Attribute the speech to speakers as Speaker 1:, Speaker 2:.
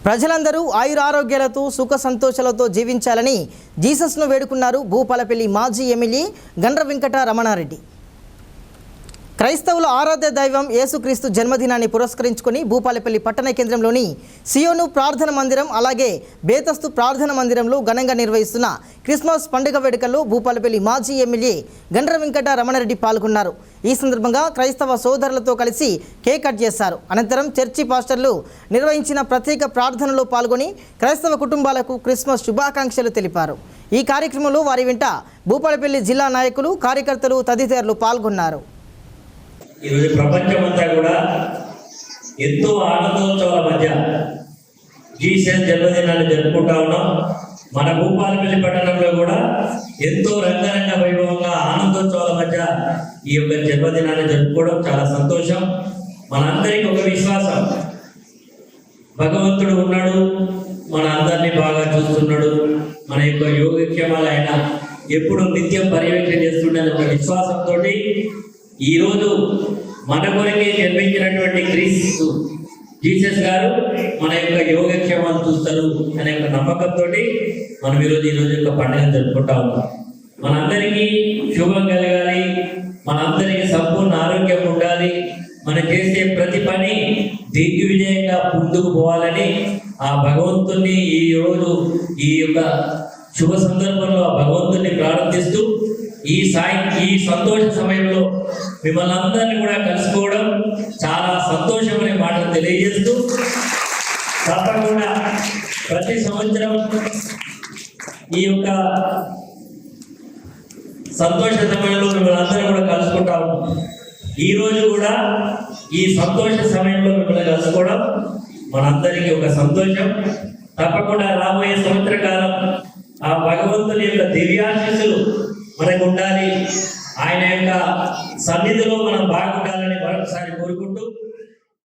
Speaker 1: ప్రజలందరూ ఆయురారోగ్యాలతో సుఖ సంతోషాలతో జీవించాలని జీసస్ను వేడుకున్నారు భూపాలపల్లి మాజీ ఎమ్మెల్యే గండ్ర వెంకట రమణారెడ్డి. క్రైస్తవుల ఆరాధ్య దైవం యేసుక్రీస్తు జన్మదినాన్ని పురస్కరించుకొని భూపాలపల్లి పట్టణ కేంద్రంలోని సియోను ప్రార్థన మందిరం అలాగే బేతస్తు ప్రార్థన మందిరంలో ఘనంగా నిర్వహిస్తున్న క్రిస్మస్ పండుగ వేడుకల్లో భూపాలపల్లి మాజీ ఎమ్మెల్యే గండ్ర వెంకట రమణారెడ్డి పాల్గొన్నారు. ఈ సందర్భంగా క్రైస్తవ సోదరులతో కలిసి కేక్ కట్ చేశారు. అనంతరం చర్చి పాస్టర్లు నిర్వహించిన ప్రత్యేక ప్రార్థనలో పాల్గొని క్రైస్తవ కుటుంబాలకు క్రిస్మస్ శుభాకాంక్షలు తెలిపారు. ఈ కార్యక్రమంలో వారి వెంట భూపాలపల్లి జిల్లా నాయకులు, కార్యకర్తలు తదితరులు పాల్గొన్నారు.
Speaker 2: ఈరోజు ప్రపంచమంతా కూడా ఎంతో ఆనందోత్సవాల మధ్య జీసస్ జన్మదినాన్ని జరుపుకుంటా ఉన్నాం. మన భూపాలపల్లి పట్టణంలో కూడా ఎంతో రంగరంగ వైభవంగా ఆనందోత్సవాల మధ్య ఈ యొక్క జన్మదినాన్ని జరుపుకోవడం చాలా సంతోషం. మనందరికీ ఒక విశ్వాసం, భగవంతుడు ఉన్నాడు, మన అందరినీ బాగా చూస్తున్నాడు, మన యొక్క యోగక్షేమాలు ఆయన ఎప్పుడు నిత్యం పర్యవేక్షణ చేస్తుండే ఒక విశ్వాసంతో ఈరోజు మన కొరకే జన్మించినటువంటి క్రీస్తు జీసస్ గారు మన యొక్క యోగక్షేమాలు చూస్తారు అనే ఒక నమ్మకంతో మనం ఈరోజు యొక్క పండుగను జరుపుకుంటా ఉన్నాం. మనందరికీ శుభం కలగాలి, మనందరికీ సంపూర్ణ ఆరోగ్యం ఉండాలి, మనం చేసే ప్రతి పని దిగ్విజయంగా ముందుకు పోవాలని ఆ భగవంతుని ఈ యొక్క శుభ సందర్భంలో ఆ భగవంతుని ప్రార్థిస్తూ ఈ సంతోష సమయంలో మిమ్మల్ని అందరినీ కూడా కలుసుకోవడం చాలా సంతోషమనే మాటలు తెలియజేస్తూ, తప్పకుండా ప్రతి సంవత్సరం ఈ యొక్క సంతోష సమయంలో మిమ్మల్ని అందరూ కూడా కలుసుకుంటాము. ఈరోజు కూడా ఈ సంతోష సమయంలో మిమ్మల్ని కలుసుకోవడం మనందరికీ ఒక సంతోషం. తప్పకుండా రాబోయే సంవత్సర కాలం ఆ భగవంతుని యొక్క దివ్యాశీస్సులు మనకు ఉండాలి, ఆయన యొక్క సన్నిధిలో మనం బాగుండాలని మరొకసారి కోరుకుంటూ